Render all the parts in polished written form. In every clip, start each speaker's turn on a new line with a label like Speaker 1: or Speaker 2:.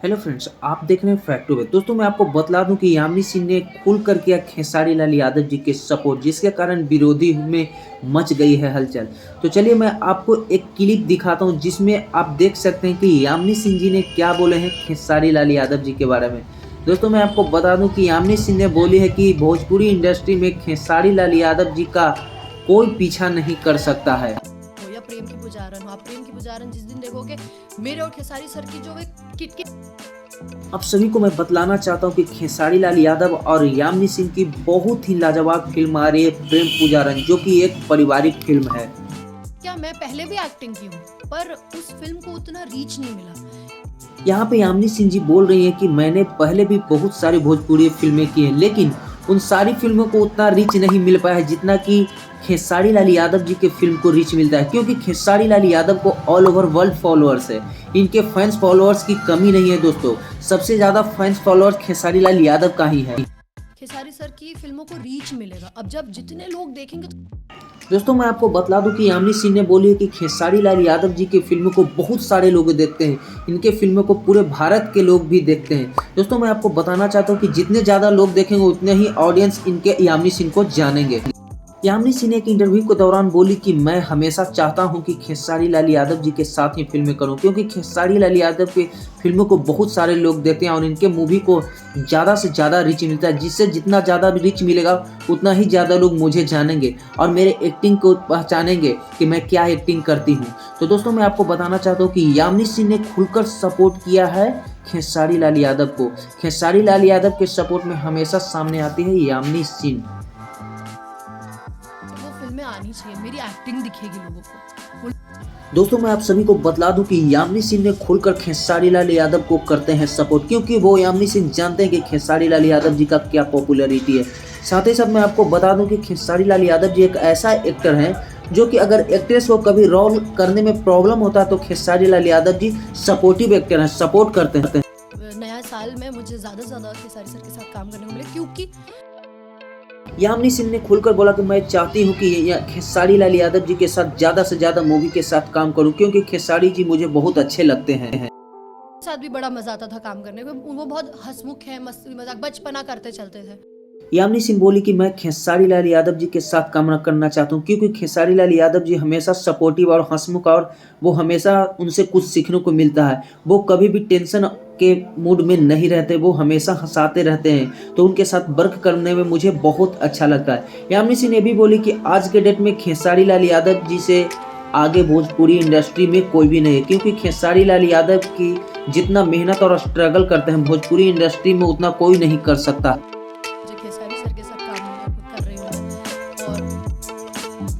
Speaker 1: Hello friends, आप देख रहे हैं फैक्ट टू फैक्ट। दोस्तों मैं आपको बतला दूं कि यामिनी सिंह ने खुलकर किया खेसारी लाल यादव जी के सपोर्ट, जिसके कारण विरोधी में मच गई है हलचल। तो चलिए मैं आपको एक क्लिप दिखाता हूं जिसमें आप देख सकते हैं कि यामिनी सिंह जी ने क्या बोले हैं खेसारी लाल यादव जी के बारे में। दोस्तों मैं आपको बता दूं कि यामिनी सिंह ने बोली है कि भोजपुरी इंडस्ट्री में खेसारी लाल यादव जी का कोई पीछा नहीं कर सकता है।
Speaker 2: या प्रेम की पुजारन हो, आप प्रेम की पुजारन जिस दिन देखोगे मेरे और खेसारी सर की जो एक किटकिट।
Speaker 1: अब सभी को मैं बतलाना चाहता हूं कि खेसारी लाल यादव और यामिनी सिंह की बहुत ही लाजवाब फिल्म आ रही है प्रेम पुजारन, जो कि एक पारिवारिक फिल्म है।
Speaker 2: क्या मैं पहले भी एक्टिंग की हूँ, पर उस फिल्म को उतना रीच नहीं मिला।
Speaker 1: यहाँ पे यामिनी सिंह जी बोल रही हैं कि मैंने पहले भी बहुत सारी भोजपुरी फिल्में की हैं, लेकिन उन सारी फिल्मों को उतना रीच नहीं मिल पाया है जितना कि खेसारी लाल यादव जी के फिल्म को रीच मिलता है, क्योंकि खेसारी लाल यादव को ऑल ओवर वर्ल्ड फॉलोअर्स है। इनके फैंस फॉलोअर्स की कमी नहीं है दोस्तों, सबसे ज्यादा फैंस फॉलोअर्स खेसारी लाल यादव का ही है।
Speaker 2: खेसारी सर की फिल्मों को रीच मिलेगा अब जब जितने लोग देखेंगे
Speaker 1: दोस्तों मैं आपको बतला दूं कि यामिनी सिंह ने बोली है कि खेसारी लाल यादव जी की फिल्मों को बहुत सारे लोग देखते हैं, इनके फिल्मों को पूरे भारत के लोग भी देखते हैं। दोस्तों मैं आपको बताना चाहता हूं कि जितने ज़्यादा लोग देखेंगे उतने ही ऑडियंस इनके यामिनी सिंह को जानेंगे। यामिनी सिंह ने एक इंटरव्यू के दौरान बोली कि मैं हमेशा चाहता हूं कि खेसारी लाल यादव जी के साथ ही फिल्में करूं, क्योंकि खेसारी लाल यादव के फिल्मों को बहुत सारे लोग देखते हैं और इनके मूवी को ज़्यादा से ज़्यादा रीच मिलता है, जिससे जितना ज़्यादा रीच मिलेगा उतना ही ज़्यादा लोग मुझे जानेंगे और मेरे एक्टिंग को पहचानेंगे कि मैं क्या एक्टिंग करती हूँ। तो दोस्तों मैं आपको बताना चाहता हूँ कि यामिनी सिंह ने खुलकर सपोर्ट किया है खेसारी लाल यादव को। खेसारी लाल यादव के सपोर्ट में हमेशा सामने आती है यामिनी सिंह।
Speaker 2: फिल्में आनी चाहिए, मेरी एक्टिंग दिखेगी लोगों को।
Speaker 1: दोस्तों मैं आप सभी को बतला दूं कि यामिनी सिंह ने खुलकर खेसारी लाल यादव को करते हैं सपोर्ट, क्योंकि वो यामिनी सिंह जानते हैं कि खेसारी लाल यादव जी का क्या पॉपुलैरिटी है। साथ ही साथ मैं आपको बता दूं कि खेसारी लाल यादव जी एक ऐसा एक्टर हैं जो कि अगर एक्ट्रेस को कभी रोल करने में प्रॉब्लम होता है तो खेसारी लाल यादव जी सपोर्टिव एक्टर हैं, सपोर्ट करते हैं।
Speaker 2: नया साल में मुझे ज़्यादा से ज़्यादा खेसारी सर के साथ काम करने को मिले, क्योंकि
Speaker 1: यामिनी सिंह ने खुलकर बोला कि मैं चाहती हूं कि खेसारी लाल यादव जी के साथ ज़्यादा से ज़्यादा मूवी के साथ काम करूं, क्योंकि खेसारी जी मुझे बहुत अच्छे लगते हैं।
Speaker 2: साथ भी बड़ा मजा आता था काम करने को। वो बहुत हंसमुख है, मस्ती मजाक बचपना करते चलते थे।
Speaker 1: यामिनी सिंह बोली कि मैं खेसारी लाल यादव जी के साथ काम करना चाहता हूँ, क्योंकि खेसारी लाल यादव जी हमेशा सपोर्टिव और हंसमुख, और वो हमेशा उनसे कुछ सीखने को मिलता है। वो कभी भी टेंशन के मूड में नहीं रहते, वो हमेशा हंसाते रहते हैं, तो उनके साथ वर्क करने में मुझे बहुत अच्छा लगता है। यामिनी सिंह ने भी बोली कि आज के डेट में खेसारी लाल यादव जी से आगे भोजपुरी इंडस्ट्री में कोई भी नहीं है, क्योंकि खेसारी लाल यादव की जितना मेहनत और स्ट्रगल करते हैं भोजपुरी इंडस्ट्री में उतना कोई नहीं कर सकता।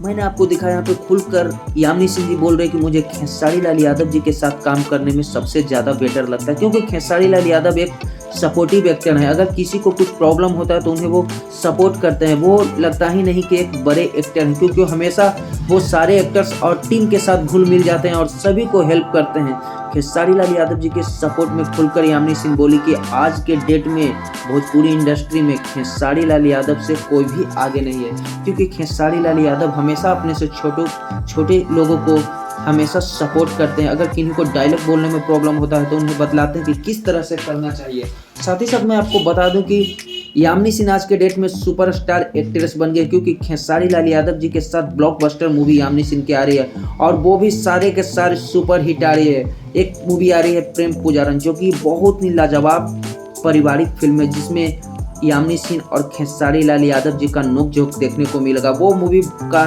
Speaker 1: मैंने आपको दिखाया यहाँ पे खुलकर यामिनी सिंह जी बोल रहे हैं कि मुझे खेसारी लाल यादव जी के साथ काम करने में सबसे ज़्यादा बेटर लगता है, क्योंकि खेसारी लाल यादव एक सपोर्टिव एक्टर है। अगर किसी को कुछ प्रॉब्लम होता है तो उन्हें वो सपोर्ट करते हैं, वो लगता ही नहीं कि एक बड़े एक्टर हैं, क्योंकि हमेशा वो सारे एक्टर्स और टीम के साथ घुल मिल जाते हैं और सभी को हेल्प करते हैं। खेसारी लाल यादव जी के सपोर्ट में खुलकर यामिनी सिंह बोली कि आज के डेट में भोजपुरी इंडस्ट्री में खेसारी लाल यादव से कोई भी आगे नहीं है, क्योंकि खेसारी लाल यादव हमेशा अपने से छोटे लोगों को हमेशा सपोर्ट करते हैं। अगर किन्हीं को डायलॉग बोलने में प्रॉब्लम होता है तो उन्हें बतलाते हैं कि किस तरह से करना चाहिए। साथ ही साथ मैं आपको बता दूं कि यामिनी सिंह आज के डेट में सुपरस्टार एक्ट्रेस बन गई, क्योंकि खेसारी लाल यादव जी के साथ ब्लॉकबस्टर मूवी यामिनी सिंह की आ रही है, और वो भी सारे के सारे सुपर हिट आ रही है। एक मूवी आ रही है प्रेम पुजारन, जो कि बहुत ही लाजवाब पारिवारिक फिल्म है, जिसमें यामिनी सिंह और खेसारी लाल यादव जी का नोक-झोंक देखने को मिलेगा। वो मूवी का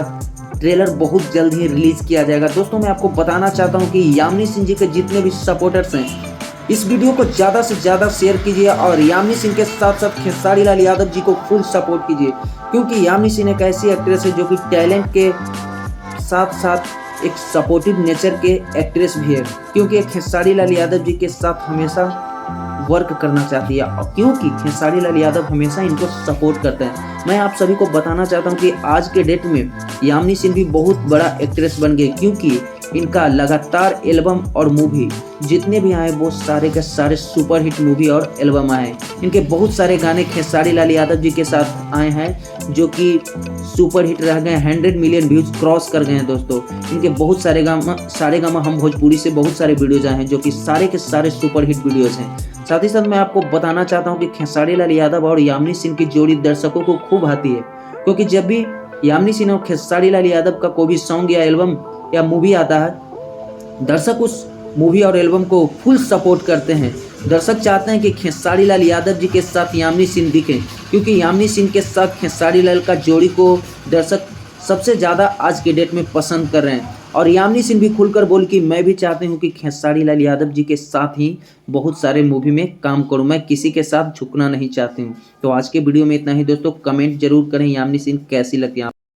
Speaker 1: ट्रेलर बहुत जल्द ही रिलीज किया जाएगा। दोस्तों मैं आपको बताना चाहता हूं कि यामिनी सिंह जी के जितने भी सपोर्टर्स हैं इस वीडियो को ज़्यादा से ज़्यादा शेयर कीजिए और यामिनी सिंह के साथ साथ खेसारी लाल यादव जी को फुल सपोर्ट कीजिए, क्योंकि यामिनी सिंह एक ऐसी एक्ट्रेस है जो कि टैलेंट के साथ साथ एक सपोर्टिव नेचर के एक्ट्रेस भी है, क्योंकि खेसारी लाल यादव जी के साथ हमेशा वर्क करना चाहती है, और क्योंकि खेसारी लाल यादव हमेशा इनको सपोर्ट करते हैं। मैं आप सभी को बताना चाहता हूं कि आज के डेट में यामिनी सिंह भी बहुत बड़ा एक्ट्रेस बन गई, क्योंकि इनका लगातार एल्बम और मूवी जितने भी आए वो सारे के सारे सुपरहिट मूवी और एल्बम आए। इनके बहुत सारे गाने खेसारी लाल यादव जी के साथ आए हैं जो कि सुपरहिट रह गए, 100 मिलियन व्यूज क्रॉस कर गए हैं दोस्तों। इनके बहुत सारे गामा हम भोजपुरी से बहुत सारे वीडियोज आए हैं जो कि सारे के सारे सुपरहिट वीडियोज हैं। साथ ही साथ मैं आपको बताना चाहता हूँ कि खेसारी लाल यादव और यामिनी सिंह की जोड़ी दर्शकों को खूब भाती है, क्योंकि जब भी यामिनी सिंह और खेसारी लाल यादव का कोई भी सॉन्ग या एल्बम या मूवी आता है, दर्शक उस मूवी और एल्बम को फुल सपोर्ट करते हैं। दर्शक चाहते हैं कि खेसारी लाल यादव जी के साथ यामिनी सिंह दिखें, क्योंकि यामिनी सिंह के साथ खेसारी लाल का जोड़ी को दर्शक सबसे ज़्यादा आज के डेट में पसंद कर रहे हैं। और यामिनी सिंह भी खुलकर बोल कि मैं भी चाहती हूँ कि खेसारी लाल यादव जी के साथ ही बहुत सारे मूवी में काम करूँ, मैं किसी के साथ झुकना नहीं चाहती हूँ। तो आज के वीडियो में इतना ही दोस्तों। कमेंट जरूर करें यामिनी सिंह कैसी लगती है।